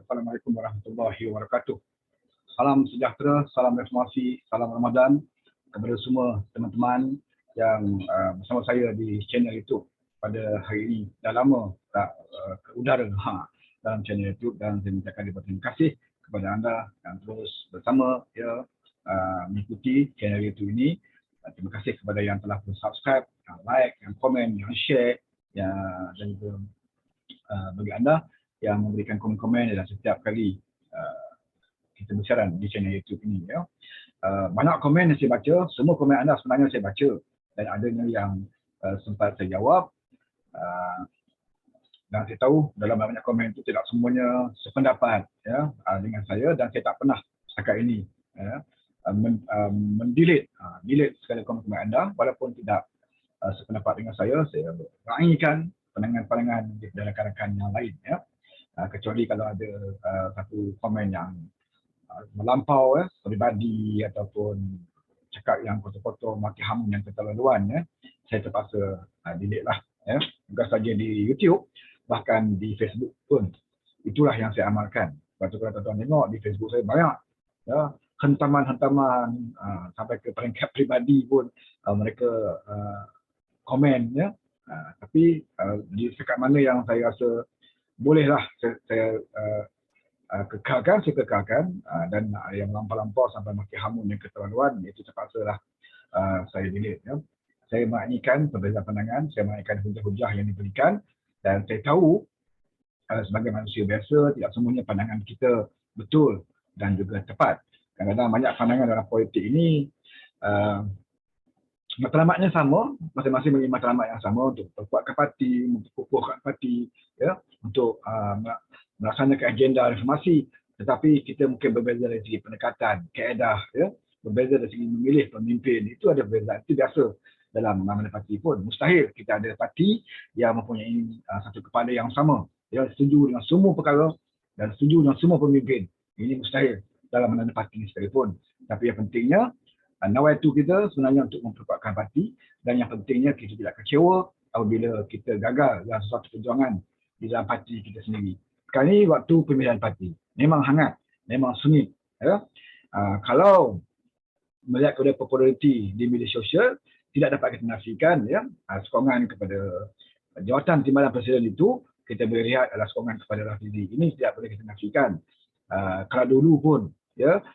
Assalamualaikum warahmatullahi wabarakatuh. Salam sejahtera, salam reformasi, salam Ramadan kepada semua teman-teman yang bersama saya di channel YouTube pada hari ini. Dah lama tak ke udara dalam channel YouTube, dan saya mengucapkan terima kasih kepada anda yang terus bersama mengikuti channel YouTube ini. Terima kasih kepada yang telah subscribe, yang like, yang komen, yang share, dan juga bagi anda yang memberikan komen-komen dalam setiap kali kita bersiaran di channel YouTube ini. Banyak komen yang saya baca, semua komen anda sebenarnya saya baca, dan adanya yang sempat saya jawab. Dan saya tahu dalam banyak komen itu tidak semuanya sependapat dengan saya, dan saya tak pernah setakat ini mendelete segala komen-komen anda walaupun tidak sependapat dengan saya raikan pandangan-pandangan daripada rakan-rakan yang lain, kecuali kalau ada satu komen yang melampau peribadi ataupun cakap yang kotor-kotor, maki hamun yang keterlaluan, saya terpaksa delete lah, bukan saja di YouTube, bahkan di Facebook pun itulah yang saya amalkan. Lepas tu kalau tuan-tuan tengok di Facebook saya banyak hentaman-hentaman sampai ke peringkat pribadi pun mereka komen, tapi di sekat mana yang saya rasa bolehlah saya kekalkan, dan yang lampau-lampau sampai maki hamun yang keterlaluan, itu terpaksalah saya delete. Saya mengaitkan perbezaan pandangan, saya mengaitkan hujah-hujah yang diberikan, dan saya tahu sebagai manusia biasa tidak semuanya pandangan kita betul dan juga tepat. Kadang-kadang banyak pandangan dalam politik ini matlamatnya sama, masing-masing memiliki matlamat yang sama untuk perkuatkan parti, memperkukuhkan parti, untuk melaksanakan agenda reformasi. Tetapi kita mungkin berbeza dari segi pendekatan, kaedah, berbeza dari segi memilih pemimpin. Itu ada perbezaan, itu biasa dalam mana parti pun. Mustahil kita ada parti yang mempunyai satu kepala yang sama, yang setuju dengan semua perkara dan setuju dengan semua pemimpin. Ini mustahil dalam mana parti sekalipun. Tapi yang pentingnya, nawaitu kita sebenarnya untuk memperkuatkan parti, dan yang pentingnya kita tidak kecewa apabila kita gagal dalam sesuatu perjuangan di dalam parti kita sendiri. Sekarang ini waktu pemilihan parti memang hangat, memang sengit. Kalau melihat kepada populariti di media sosial, tidak dapat kita nafikan sokongan kepada jawatan timbalan presiden itu, kita boleh lihat adalah sokongan kepada Rafizi. Ini tidak boleh kita nafikan. Kalau dulu pun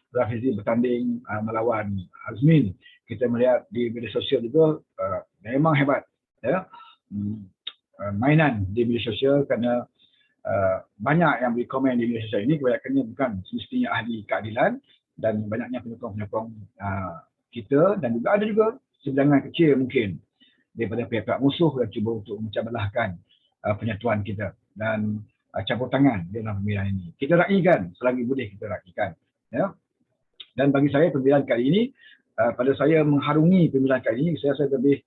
Rafizi bertanding melawan Azmin, kita melihat di media sosial juga memang hebat mainan di media sosial, kerana banyak yang beri komen di media sosial ini kebanyakannya bukan semestinya ahli keadilan, dan banyaknya penyokong-penyokong kita, dan juga ada juga sebilangan kecil mungkin daripada pihak-pihak musuh yang cuba untuk memecah belahkan penyatuan kita dan campur tangan dalam pemilihan ini. Kita raikan selagi boleh kita raikan. Dan bagi saya pemilihan kali ini, pada saya mengharungi pemilihan kali ini, saya lebih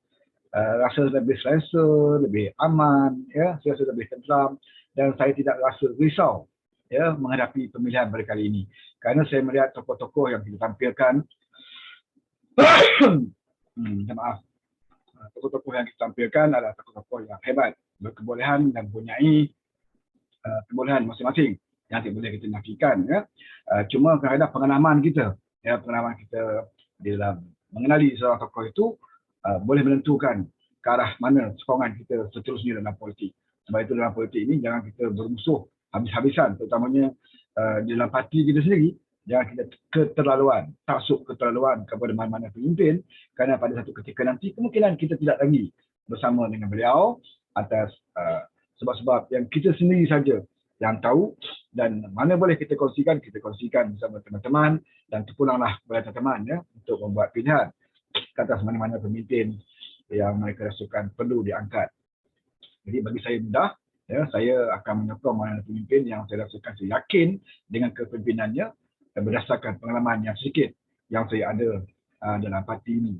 rasa lebih selesa, lebih aman, saya rasa lebih tenteram, dan saya tidak rasa risau menghadapi pemilihan pada kali ini. Kerana saya melihat tokoh-tokoh yang kita tampilkan maaf, tokoh-tokoh yang kita tampilkan adalah tokoh-tokoh yang hebat, berkebolehan dan mempunyai kebolehan masing-masing yang tidak boleh kita nafikan. Cuma kadang-kadang pengalaman kita di dalam mengenali seorang tokoh itu boleh menentukan ke arah mana sokongan kita seterusnya dalam politik. Sebab itu dalam politik ini jangan kita bermusuh habis-habisan, terutamanya di dalam parti kita sendiri. Jangan kita keterlaluan, taksub keterlaluan kepada mana-mana pemimpin, kerana pada satu ketika nanti kemungkinan kita tidak lagi bersama dengan beliau atas sebab-sebab yang kita sendiri saja yang tahu, dan mana boleh kita kongsikan bersama teman-teman, dan terpulanglah kepada teman-teman untuk membuat pilihan ke atas mana-mana pemimpin yang mereka rasakan perlu diangkat. Jadi bagi saya mudah, saya akan menyokong mana pemimpin yang saya rasakan saya yakin dengan kepemimpinannya, berdasarkan pengalaman yang sedikit yang saya ada dalam parti ini.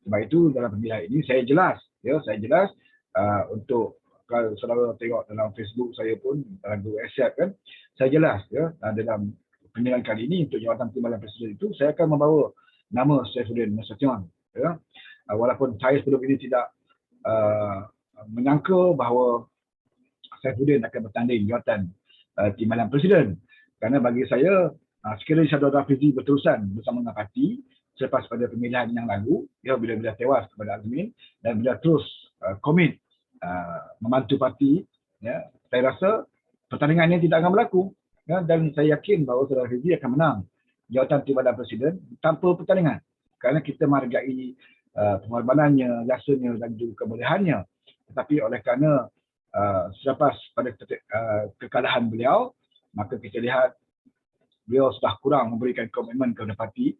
Sebab itu dalam pemilihan ini saya jelas, untuk kalau saudara tengok dalam Facebook saya pun, dalam grup WhatsApp kan, saya jelas dalam pemilihan kali ini untuk jawatan timbalan presiden itu, saya akan membawa nama Saifuddin Nasution. Walaupun saya sebelum ini tidak menyangka bahawa Saifuddin akan bertanding jawatan timbalan presiden. Kerana bagi saya, sekiranya Syahdu Rafizi berterusan bersama dengan parti selepas pada pemilihan yang lalu, bila beliau tewas kepada Azmin dan beliau terus komit membantu parti, ya, saya rasa pertandingan ini tidak akan berlaku, ya, dan saya yakin bahawa Saudara Rafizi akan menang jawatan Timbalan Presiden tanpa pertandingan, kerana kita menghargai pengorbanannya, jasanya dan juga kebolehannya. Tetapi oleh kerana selepas pada kekalahan beliau, maka kita lihat beliau sudah kurang memberikan komitmen kepada parti,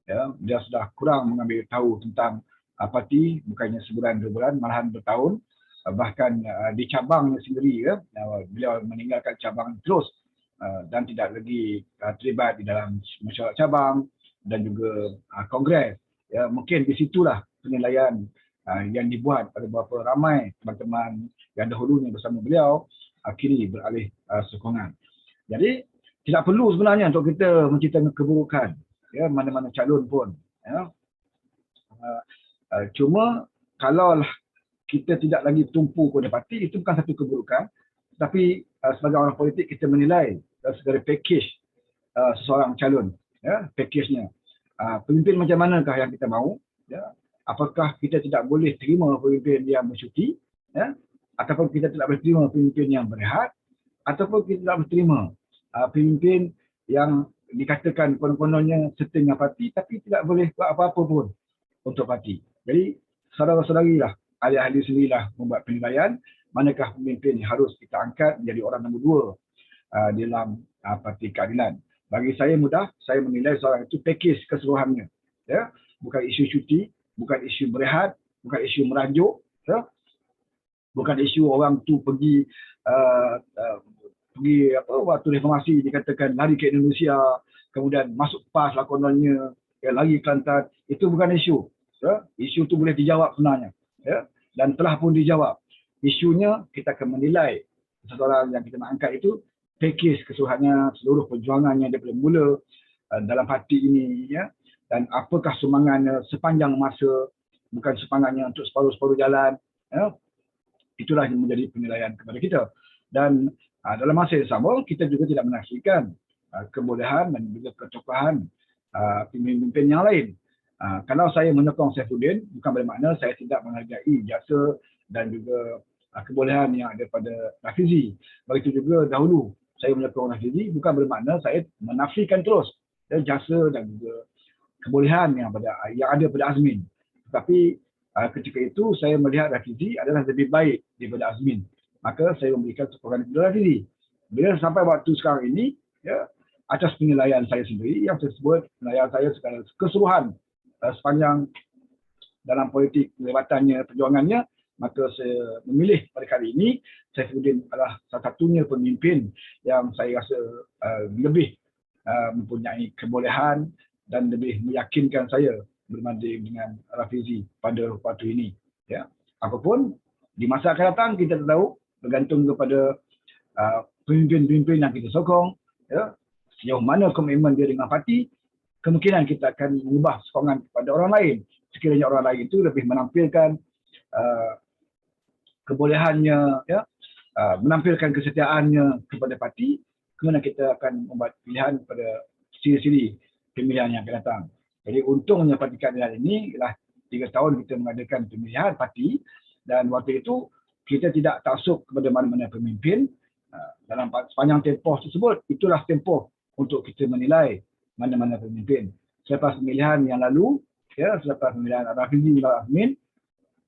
ya, dia sudah kurang mengambil tahu tentang parti, bukannya sebulan 2 bulan, malahan bertahun, bahkan di cabangnya sendiri, ya, beliau meninggalkan cabang terus dan tidak lagi terlibat di dalam mesyuarat cabang dan juga kongres, ya. Mungkin di situlah penilaian yang dibuat pada beberapa ramai teman-teman yang dahulunya bersama beliau kini beralih sokongan. Jadi tidak perlu sebenarnya untuk kita menceritakan keburukan, ya, mana-mana calon pun, ya. Cuma kalaulah kita tidak lagi tumpu kepada parti, itu bukan satu keburukan, tapi sebagai orang politik kita menilai segala package seseorang calon, ya, package-nya. Pemimpin macam manakah yang kita mahu, ya? Apakah kita tidak boleh terima pemimpin yang bercuti, ya? Ataupun kita tidak boleh terima pemimpin yang berehat, ataupun kita tidak boleh terima pemimpin yang dikatakan konon-kononnya setengah parti tapi tidak boleh buat apa-apa pun untuk parti. Jadi saudara-saudarilah, ahli-ahli sendirilah membuat penilaian manakah pemimpin yang harus kita angkat menjadi orang nombor 2 dalam Parti Keadilan. Bagi saya mudah, saya menilai seorang itu pakej keseluruhannya, ya. Bukan isu cuti, bukan isu berehat, bukan isu merajuk, ya. Bukan isu orang tu pergi waktu reformasi dikatakan lari ke Indonesia, kemudian masuk PAS lah kononnya, ya, lari Kelantan. Itu bukan isu, ya. Isu tu boleh dijawab sebenarnya, ya, dan telah pun dijawab. Isunya kita akan menilai seseorang yang kita nak angkat itu pakej keseluruhannya, seluruh perjuangannya daripada mula dalam parti ini, ya, dan apakah sumbangannya sepanjang masa, bukan sumbangannya untuk separuh-separuh jalan, ya. Itulah yang menjadi penilaian kepada kita. Dan dalam masa yang sama, kita juga tidak menafikan kebolehan dan juga ketokohan pemimpin yang lain. Kalau saya menyokong Saifuddin, bukan bermakna saya tidak menghargai jasa dan juga kebolehan yang ada pada Rafizi. Begitu juga dahulu saya menyokong Rafizi, bukan bermakna saya menafikan terus jasa dan juga kebolehan yang ada pada Azmin. Tetapi ketika itu saya melihat Rafizi adalah lebih baik daripada Azmin, maka saya memberikan sokongan kepada Rafizi. Bila sampai waktu sekarang ini, ya, atas penilaian saya sendiri yang saya sebut penilaian saya secara keseluruhan sepanjang dalam politik kelewatannya, perjuangannya, maka saya memilih pada kali ini Saifuddin adalah salah satunya pemimpin yang saya rasa lebih mempunyai kebolehan dan lebih meyakinkan saya berbanding dengan Rafizi pada waktu ini, ya. Apapun di masa akan datang kita tahu, bergantung kepada pemimpin-pemimpin yang kita sokong, ya, sejauh mana komitmen dia dengan parti, kemungkinan kita akan mengubah sokongan kepada orang lain. Sekiranya orang lain itu lebih menampilkan kebolehannya, ya, menampilkan kesetiaannya kepada parti, kemudian kita akan membuat pilihan pada siri-siri pemilihan yang akan datang. Jadi untungnya Parti Keadilan ini ialah 3 tahun kita mengadakan pemilihan parti, dan waktu itu kita tidak taksub kepada mana-mana pemimpin dalam sepanjang tempoh tersebut. Itulah tempoh untuk kita menilai mana-mana pemimpin. Selepas pemilihan yang lalu, ya, selepas pemilihan Rafizi dan Azmin,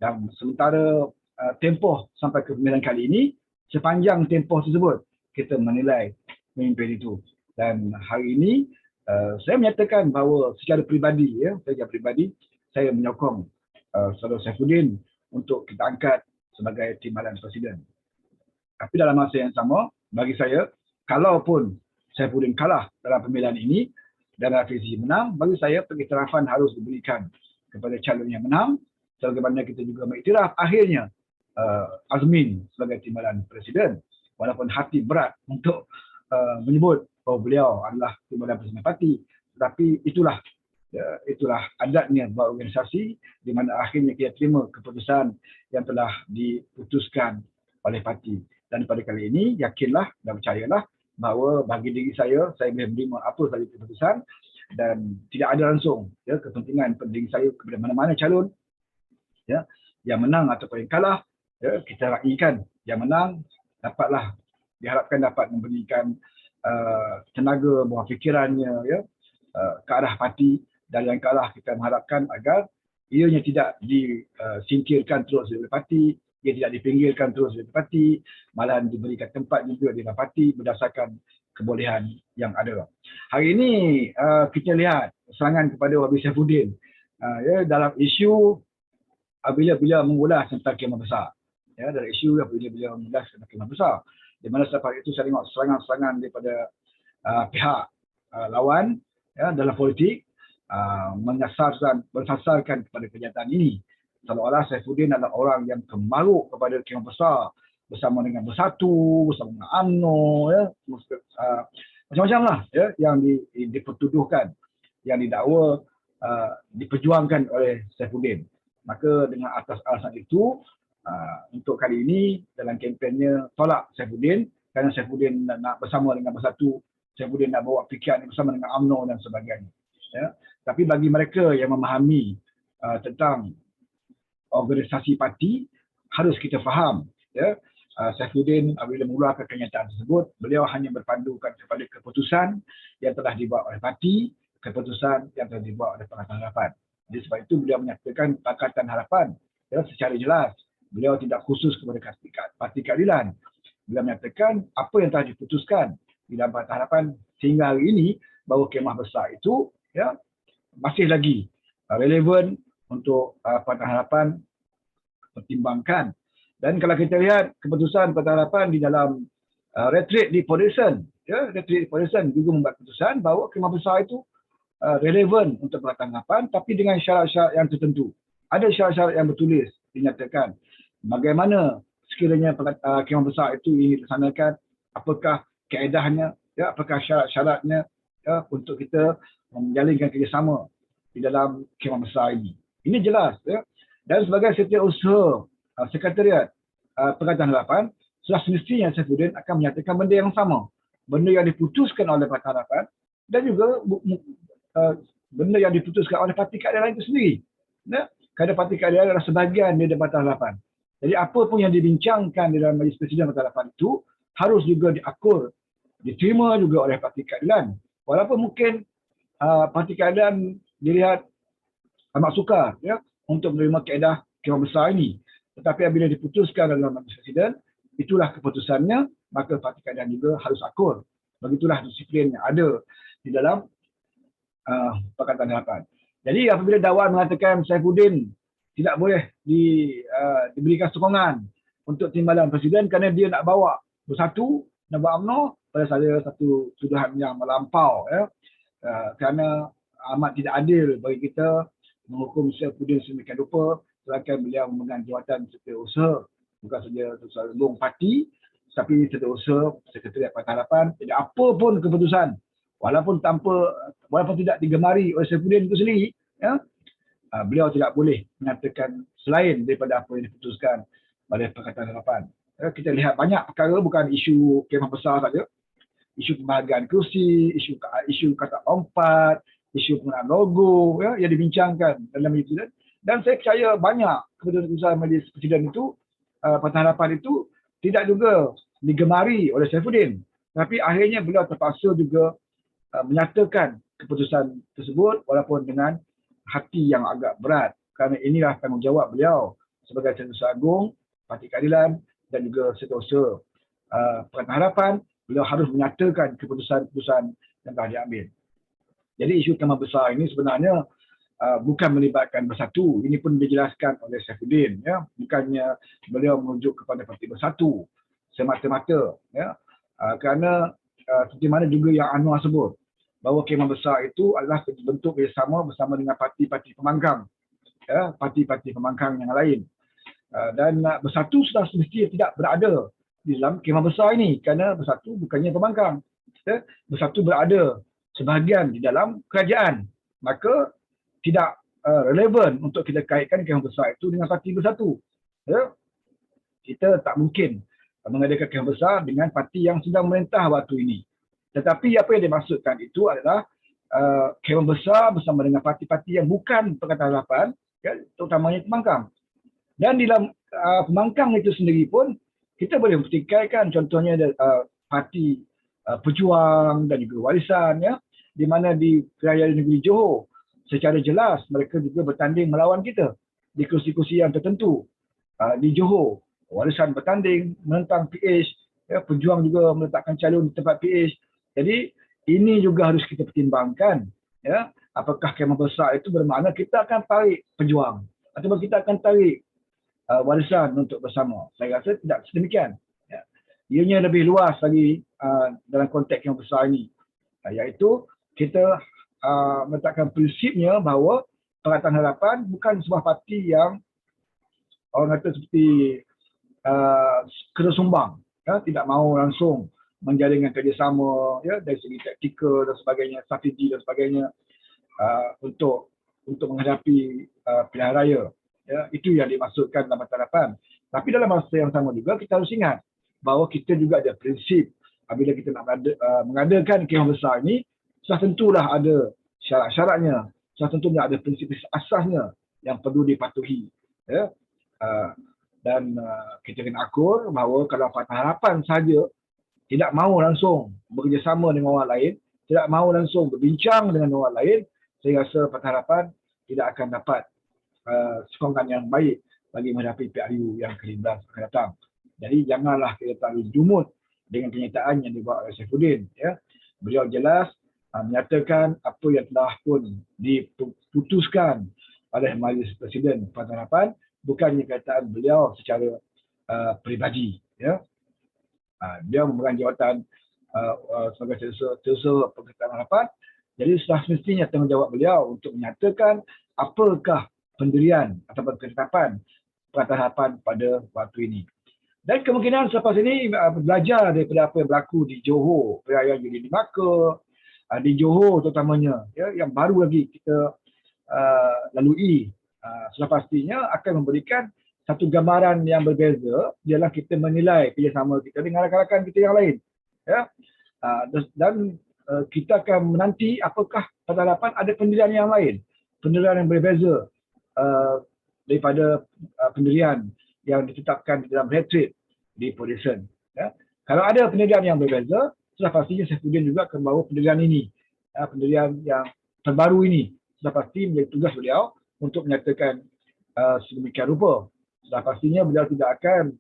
dan sementara tempoh sampai ke pemilihan kali ini, sepanjang tempoh tersebut kita menilai pemimpin itu. Dan hari ini saya menyatakan bahawa secara peribadi, ya, saya menyokong Saudara Saifuddin untuk kita angkat sebagai Timbalan Presiden. Tapi dalam masa yang sama, bagi saya, kalaupun Saifuddin kalah dalam pemilihan ini dan Rafizi menang, bagi saya pengiktirafan harus diberikan kepada calon yang menang, sebagaimana kita juga mengiktiraf akhirnya Azmin sebagai Timbalan Presiden, walaupun hati berat untuk menyebut bahawa beliau adalah Timbalan Presiden parti, tetapi itulah adatnya berorganisasi di mana akhirnya kita terima keputusan yang telah diputuskan oleh parti. Dan pada kali ini, yakinlah dan percayalah bahawa bagi diri saya boleh menerima apa sahaja keputusan dan tidak ada langsung ya kepentingan diri saya kepada mana-mana calon ya yang menang ataupun yang kalah ya kita raikan yang menang diharapkan dapat memberikan tenaga buah fikirannya ya ke arah parti, dan yang kalah kita mengharapkan agar ianya tidak disingkirkan terus oleh parti, ia tidak dipinggirkan terus oleh parti, malah diberikan tempat juga di dalam parti berdasarkan kebolehan yang ada. Hari ini kita lihat serangan kepada Wabi Saifuddin ya, dalam isu bila mengulas tentang kemah besar. Ya, dalam isu bila mengulas tentang kemah besar. Di mana selepas itu saya tengok serangan-serangan daripada pihak lawan ya, dalam politik bersasarkan kepada kenyataan ini. Seolah-olah Saifuddin adalah orang yang kemaruk kepada kemah besar bersama dengan Bersatu, bersama dengan UMNO, ya, macam-macam lah ya, yang dipertuduhkan, yang didakwa diperjuangkan oleh Saifuddin. Maka dengan atas alasan itu, untuk kali ini dalam kempennya tolak Saifuddin, kerana Saifuddin nak bersama dengan Bersatu, Saifuddin nak bawa fikiran bersama dengan UMNO dan sebagainya. Ya. Tapi bagi mereka yang memahami tentang organisasi parti, harus kita faham ya, Saifuddin apabila mengeluarkan kenyataan tersebut, beliau hanya berpandukan kepada keputusan yang telah dibuat oleh parti, keputusan yang telah dibuat oleh Pakatan Harapan. Jadi sebab itu beliau menyatakan Pakatan Harapan ya, secara jelas. Beliau tidak khusus kepada Parti Keadilan. Beliau menyatakan apa yang telah diputuskan di dalam Pakatan Harapan sehingga hari ini, bahawa kemah besar itu ya masih lagi relevan untuk Pakatan Harapan pertimbangkan. Dan kalau kita lihat keputusan Pakatan Harapan di dalam retreat di Pawdison, ya, retreat di Pawdison juga membuat keputusan bahawa kemah besar itu relevan untuk Pakatan Harapan, tapi dengan syarat-syarat yang tertentu. Ada syarat-syarat yang bertulis dinyatakan bagaimana sekiranya kemah besar itu ingin dilaksanakan, apakah kaedahnya, ya, apakah syarat-syaratnya ya, untuk kita menjalinkan kerjasama di dalam kemah besar ini. Ini jelas ya. Dan sebagai setiausaha Sekretariat Pakatan Harapan, sudah semestinya Saifuddin akan menyatakan benda yang sama. Benda yang diputuskan oleh Pakatan Harapan dan juga benda yang diputuskan oleh Parti Keadilan itu sendiri. Ya? Kerana Parti Keadilan adalah sebahagian dari Pakatan Harapan. Jadi apa pun yang dibincangkan di dalam Majlis Presiden Pakatan Harapan itu harus juga diakur, diterima juga oleh Parti Keadilan. Walaupun mungkin Parti Keadilan dilihat amat sukar ya, untuk menerima kaedah kemah besar ini. Tetapi apabila diputuskan dalam Majlis Presiden, itulah keputusannya, maka Parti Keadilan juga harus akur. Begitulah disiplin yang ada di dalam Pakatan Harapan. Jadi apabila dakwa mengatakan Saifuddin tidak boleh diberikan sokongan untuk timbalan Presiden kerana dia nak bawa Bersatu, nak bawa UMNO, pada saya satu tuduhan yang melampau ya. Kerana amat tidak adil bagi kita menghukum Saifuddin sedemikian rupa, sedangkan beliau memegang jawatan setiausaha, bukan saja setiausaha parti, tapi setiausaha Sekretariat Pakatan Harapan. Jadi apa pun keputusan, walaupun tidak digemari oleh Saifuddin itu sendiri, ya, beliau tidak boleh menyatakan selain daripada apa yang diputuskan oleh Pakatan Harapan. Ya, kita lihat banyak perkara, bukan isu kemah besar saja, isu pembahagian kursi, isu kata ompat, isu penggunaan logo ya, yang dibincangkan dalam Majlis Presiden. Dan saya percaya banyak keputusan Majlis Presiden itu, Pakatan Harapan itu tidak juga digemari oleh Saifuddin. Tapi akhirnya beliau terpaksa juga menyatakan keputusan tersebut walaupun dengan hati yang agak berat. Kerana inilah tanggungjawab beliau sebagai Setiausaha Agung Parti Keadilan dan juga Setiausaha Pakatan Harapan. Beliau harus menyatakan keputusan-keputusan yang telah diambil. Jadi isu kemah besar ini sebenarnya bukan melibatkan Bersatu. Ini pun dijelaskan oleh Saifuddin. Ya. Bukannya beliau merujuk kepada Parti Bersatu semata-mata. Ya. Kerana seperti mana juga yang Anwar sebut, bahawa kemah besar itu adalah bentuk bersama dengan parti-parti pembangkang. Ya, parti-parti pembangkang yang lain. Dan Bersatu sudah semestinya tidak berada di dalam kemah besar ini. Kerana Bersatu bukannya pembangkang. Ya. Bersatu berada sebahagian di dalam kerajaan. Maka tidak relevan untuk kita kaitkan kemah besar itu dengan Parti Bersatu. Ya. Kita tak mungkin mengadakan kemah besar dengan parti yang sedang memerintah waktu ini. Tetapi apa yang dimaksudkan itu adalah Kemah Besar bersama dengan parti-parti yang bukan Pakatan Harapan, ya, terutamanya Pembangkang. Dan di dalam Pembangkang itu sendiri pun kita boleh pertikaikan, contohnya parti Pejuang dan juga Warisan, ya, di mana di Kerajaan Negeri Johor secara jelas mereka juga bertanding melawan kita di kursi-kursi yang tertentu. Di Johor, Warisan bertanding menentang PH, ya, Pejuang juga meletakkan calon di tempat PH. Jadi ini juga harus kita pertimbangkan, ya, apakah Kemah Besar itu bermakna kita akan tarik Pejuang ataupun kita akan tarik Warisan untuk bersama. Saya rasa tidak sedemikian, ya. Ianya lebih luas lagi dalam konteks Kemah Besar ini, iaitu kita meletakkan prinsipnya bahawa Pakatan Harapan bukan sebuah parti yang orang kata seperti kena sumbang, ya, tidak mahu langsung menjalinkan kerjasama, ya, dari segi taktikal dan sebagainya, strategi dan sebagainya untuk menghadapi pilihan raya. Ya, itu yang dimaksudkan dalam Pakatan Harapan. Tapi dalam masa yang sama juga kita harus ingat bahawa kita juga ada prinsip apabila kita nak mengadakan Kemah Besar ini, sudah tentulah ada syarat-syaratnya, sudah tentunya ada prinsip asasnya yang perlu dipatuhi. Ya. Dan kita kena akur bahawa kalau Pakatan Harapan saja tidak mahu langsung bekerjasama dengan orang lain, tidak mahu langsung berbincang dengan orang lain, saya rasa Pakatan Harapan tidak akan dapat sokongan yang baik bagi menghadapi PRU yang ke-15 akan datang. Jadi janganlah kita terlalu jumut dengan kenyataan yang dibuat oleh Saifuddin. Ya. Beliau jelas menyatakan apa yang telah pun diputuskan oleh Majlis Presiden Pakatan Harapan, bukannya kenyataan beliau secara peribadi. Ya. Dia memegang jawatan sebagai Setiausaha Pakatan Harapan. Jadi sudah semestinya tanggungjawab beliau untuk menyatakan apakah pendirian atau ketetapan Pakatan Harapan pada waktu ini. Dan kemungkinan selepas ini belajar daripada apa yang berlaku di Johor, perayaan Julin Melaka, di Johor terutamanya, ya, yang baru lagi kita lalui, sudah pastinya akan memberikan satu gambaran yang berbeza ialah kita menilai kerjasama kita dengan rakan-rakan kita yang lain. Ya. Dan kita akan menanti apakah Pakatan Harapan ada pendirian yang lain, pendirian yang berbeza daripada pendirian yang ditetapkan di dalam retreat di Port Dickson. Ya. Kalau ada pendirian yang berbeza, sudah pastinya Saifuddin juga akan bawa pendirian ini, pendirian yang terbaru ini. Sudah pasti menjadi tugas beliau untuk menyatakan sedemikian rupa. Sudah pastinya beliau tidak akan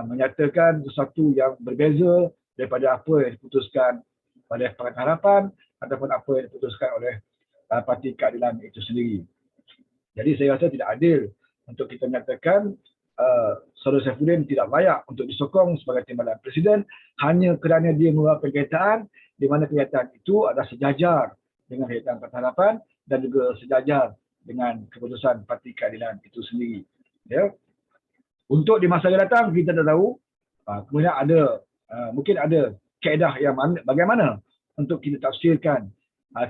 menyatakan sesuatu yang berbeza daripada apa yang diputuskan oleh Pakatan Harapan ataupun apa yang diputuskan oleh Parti Keadilan itu sendiri. Jadi saya rasa tidak adil untuk kita menyatakan Saudara Saifuddin tidak layak untuk disokong sebagai timbalan Presiden hanya kerana dia mengeluarkan kenyataan di mana kenyataan itu adalah sejajar dengan kenyataan Pakatan Harapan dan juga sejajar dengan keputusan Parti Keadilan itu sendiri. Ya. Untuk di masa yang datang kita dah tahu kemudian ada mungkin ada kaedah yang bagaimana untuk kita tafsirkan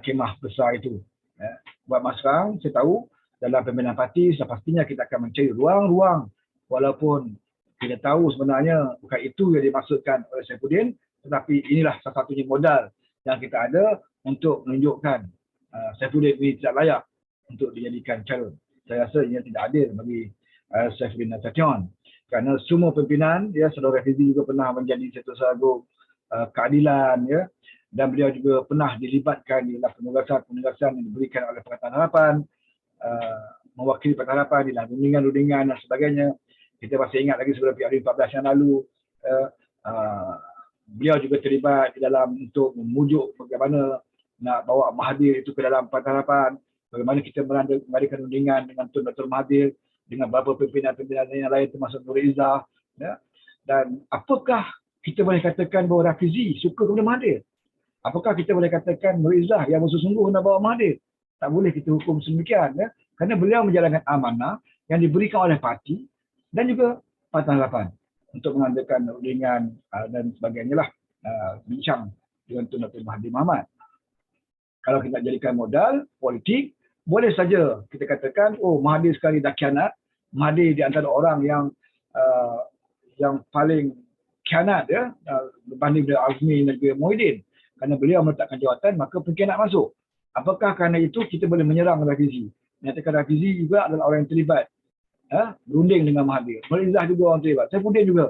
Kemah Besar itu. Ya. Buat masa sekarang saya tahu dalam pembinaan parti sepastinya kita akan mencari ruang-ruang walaupun kita tahu sebenarnya bukan itu yang dimaksudkan oleh Saifuddin, tetapi inilah salah satunya modal yang kita ada untuk menunjukkan Saifuddin ini tidak layak untuk dijadikan calon. Saya rasa ini tidak adil bagi Saifuddin Nasution kerana semua pimpinan, ya, Saudara Fizi juga pernah menjadi Setiausaha Agung Keadilan, ya, dan beliau juga pernah dilibatkan di dalam penugasan yang diberikan oleh Pakatan Harapan, mewakili Pakatan Harapan di dalam rundingan-rundingan dan sebagainya. Kita masih ingat lagi sebelum PRU 14 yang lalu, beliau juga terlibat di dalam untuk memujuk bagaimana nak bawa Mahathir itu ke dalam Pakatan Harapan, bagaimana kita mengadakan rundingan dengan Tun Dr. Mahathir, dengan beberapa pimpinan-pimpinan yang lain termasuk Nur Izzah. Ya. Dan apakah kita boleh katakan bahawa Rafizi suka kepada Mahathir? Apakah kita boleh katakan Nur Izzah yang bersungguh-sungguh nak bawa Mahathir? Tak boleh kita hukum sedemikian. Ya. Kerana beliau menjalankan amanah yang diberikan oleh parti dan juga Pakatan Harapan untuk mengadakan rundingan dan sebagainya lah, bincang dengan Tun Dr. Mahathir Mohamad. Kalau kita jadikan modal politik, boleh saja kita katakan, oh, Mahathir sekali dah khianat, Mahathir di antara orang yang paling khianat, ya, berbanding dengan Azmi dan juga Muhyiddin. kerana beliau meletakkan jawatan, maka mungkin nak masuk. Apakah kerana itu kita boleh menyerang Rafizi? Menyatakan Rafizi juga adalah orang yang terlibat berunding dengan Mahathir. Melizah juga orang terlibat. Saifuddin juga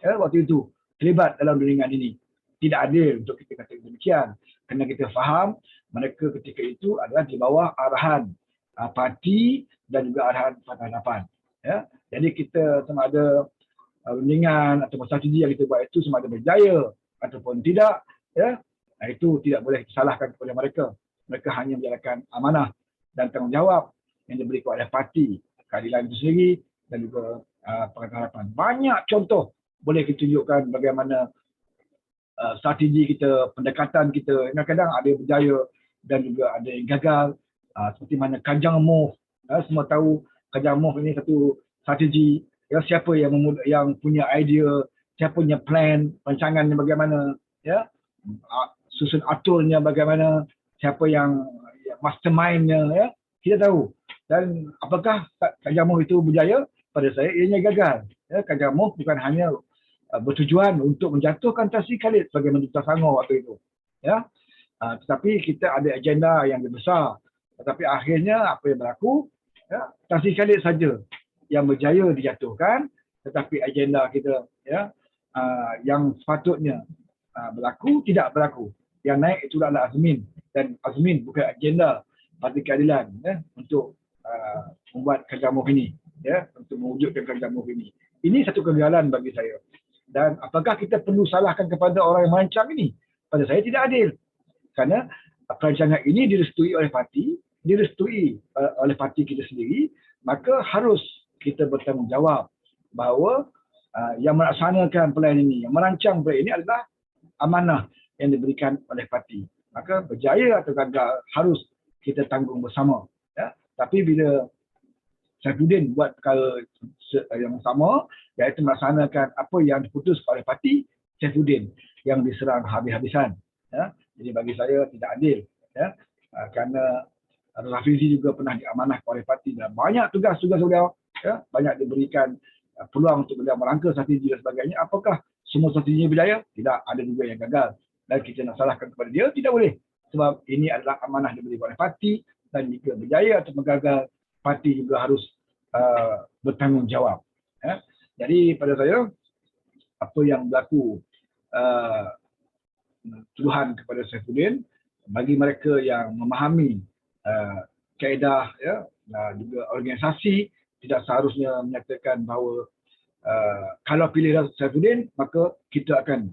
waktu itu terlibat dalam rundingan ini. Tidak adil untuk kita kata demikian. Kerana kita faham mereka ketika itu adalah di bawah arahan parti dan juga arahan Pakatan Harapan. Jadi kita sama ada rundingan atau strategi yang kita buat itu sama ada berjaya ataupun tidak, itu tidak boleh disalahkan kepada mereka. Mereka hanya menjalankan amanah dan tanggungjawab yang diberikan oleh parti keadilan itu sendiri dan juga Pakatan Harapan. Banyak contoh boleh kita tunjukkan bagaimana strategi kita, pendekatan kita, kadang-kadang ada yang berjaya dan juga ada yang gagal. Seperti mana Kajang Move, semua tahu Kajang Move ini satu strategi, siapa yang punya idea, siapa punya plan, rancangannya bagaimana, susun aturnya bagaimana, siapa yang mastermindnya, kita tahu. Dan apakah Kajang Move itu berjaya? Pada saya, ianya gagal. Kajang Move bukan hanya bertujuan untuk menjatuhkan Tan Sri Khalid sebagai Menteri Selangor waktu itu. Tetapi kita ada agenda yang lebih besar. Tetapi akhirnya apa yang berlaku, Tan Sri Khalid saja yang berjaya dijatuhkan, tetapi agenda kita yang sepatutnya berlaku tidak berlaku. Yang naik itu adalah Azmin, dan Azmin bukan agenda Parti Keadilan untuk membuat Kajang Move ini, untuk mewujudkan Kajang Move ini. Ini satu kegagalan bagi saya. Dan apakah kita perlu salahkan kepada orang yang merancang ini? Pada saya tidak adil. Kerana perancangan ini direstui oleh parti, direstui oleh parti kita sendiri, maka harus kita bertanggungjawab bahawa yang melaksanakan plan ini, yang merancang plan ini adalah amanah yang diberikan oleh parti. Maka berjaya atau gagal harus kita tanggung bersama. Tapi bila Saifuddin buat perkara yang sama, iaitu melaksanakan apa yang diputus oleh parti, Saifuddin yang diserang habis-habisan. Jadi bagi saya tidak adil. Kerana Rafizi juga pernah diamanahkan oleh parti dan banyak tugas-tugas beliau, banyak diberikan peluang untuk beliau merangka strategi dan sebagainya. Apakah semua strateginya berjaya? Tidak, ada juga yang gagal. Dan kita nak salahkan kepada dia, tidak boleh. Sebab ini adalah amanah diberikan oleh parti, dan jika berjaya atau gagal, parti juga harus bertanggungjawab. Jadi pada saya, apa yang berlaku tuduhan kepada Saifuddin, bagi mereka yang memahami kaedah juga organisasi, tidak seharusnya menyatakan bahawa kalau pilih Saifuddin, maka kita akan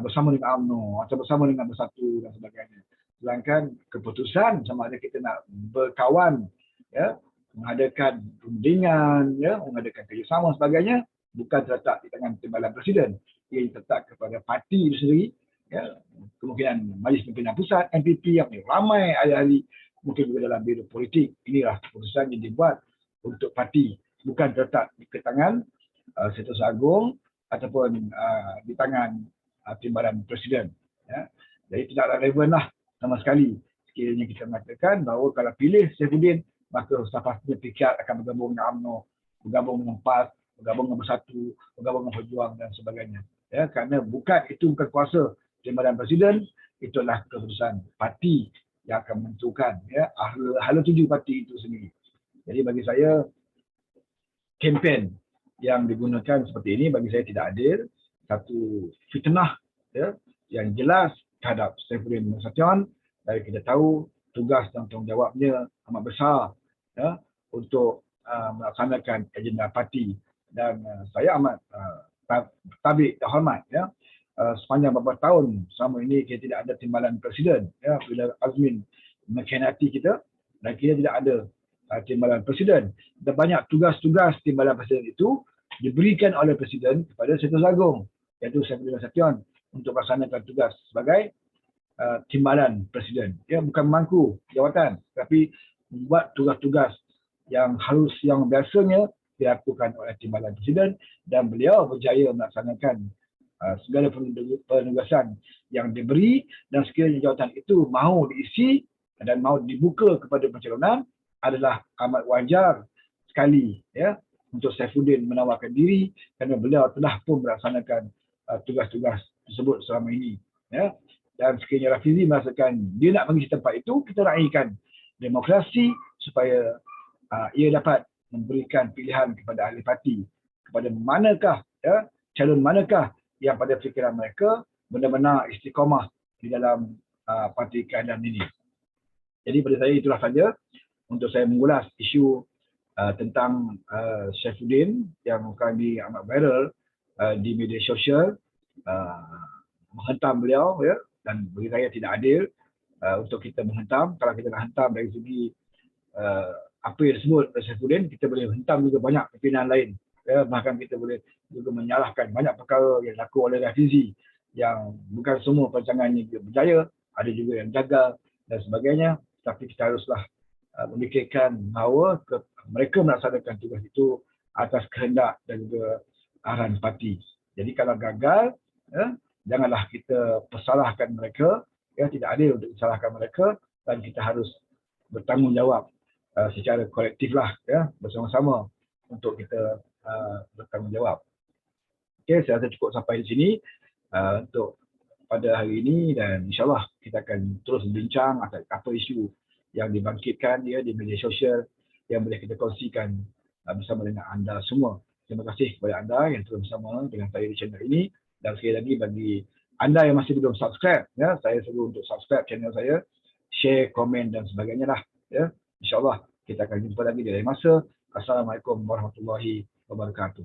bersama dengan UMNO atau bersama dengan Bersatu dan sebagainya. Sedangkan keputusan sama ada kita nak berkawan, mengadakan rundingan, mengadakan kerjasama sebagainya, bukan terletak di tangan Timbalan Presiden. Ia terletak kepada parti itu sendiri, kemungkinan Majlis Pimpinan Pusat, MPP yang ramai ahli-ahli, mungkin juga dalam biro politik. Inilah keputusan yang dibuat untuk parti, bukan terletak di tangan Setiausaha Agong ataupun di tangan Timbalan Presiden. Jadi tidak relevan lah sama sekali sekiranya kita mengatakan bahawa kalau pilih Saifuddin, maka sepastinya PKR akan bergabung dengan UMNO, bergabung dengan PAS, bergabung dengan Bersatu, bergabung dengan Pejuang dan sebagainya. Kerana itu bukan kuasa Timbalan Presiden, itulah keputusan parti yang akan menentukan hala tuju parti itu sendiri. Jadi bagi saya, kempen yang digunakan seperti ini bagi saya tidak adil. Satu fitnah yang jelas terhadap Saifuddin Nasution. Dan kita tahu tugas dan tanggungjawabnya amat besar untuk melaksanakan agenda parti. Dan saya amat tabik dan hormat sepanjang beberapa tahun selama ini kita tidak ada Timbalan Presiden. Bila Azmin mengkhianati kita dan kita tidak ada Timbalan Presiden. Dan banyak tugas-tugas Timbalan Presiden itu diberikan oleh Presiden kepada Setiausaha Agong, iaitu Saifuddin Nasution, untuk melaksanakan tugas sebagai Timbalan Presiden. Bukan memangku jawatan, tapi membuat tugas-tugas yang biasanya dilakukan oleh Timbalan Presiden, dan beliau berjaya melaksanakan segala penugasan yang diberi, dan sekiranya jawatan itu mahu diisi dan mahu dibuka kepada pencalonan, adalah amat wajar sekali untuk Saifuddin menawarkan diri kerana beliau telah pun melaksanakan tugas-tugas tersebut selama ini. Dan sekiranya Rafizi merasakan dia nak pergi tempat itu, kita raikan demokrasi supaya ia dapat memberikan pilihan kepada ahli parti kepada manakah calon manakah yang pada fikiran mereka benar-benar istiqamah di dalam parti keadilan ini. Jadi pada saya itulah saja untuk saya mengulas isu tentang Saifuddin yang akan amat viral di media sosial, menghentam beliau, ya, dan bagi saya tidak adil untuk kita menghentam. Kalau kita nak hentam dari segi apa yang disebut Saifuddin, kita boleh hentam juga banyak pimpinan lain, ya, bahkan kita boleh juga menyalahkan banyak perkara yang dilakukan oleh Rafizi yang bukan semua perancangannya berjaya, ada juga yang gagal dan sebagainya. Tapi kita haruslah memikirkan bahawa mereka melaksanakan tugas itu atas kehendak dan juga arahan parti. Jadi kalau gagal, janganlah kita persalahkan mereka, ya, tidak adil untuk disalahkan mereka, dan kita harus bertanggungjawab secara kolektif lah, ya, bersama-sama untuk kita bertanggungjawab. Okey, saya rasa cukup sampai di sini untuk pada hari ini, dan insyaAllah kita akan terus bincang atas apa isu yang dibangkitkan, ya, di media sosial yang boleh kita kongsikan bersama dengan anda semua. Terima kasih kepada anda yang terus bersama dengan saya di channel ini, dan sekali lagi bagi anda yang masih belum subscribe, ya, saya seru untuk subscribe channel saya, share, komen dan sebagainya lah, ya. InsyaAllah kita akan jumpa lagi di lain masa. Assalamualaikum warahmatullahi wabarakatuh.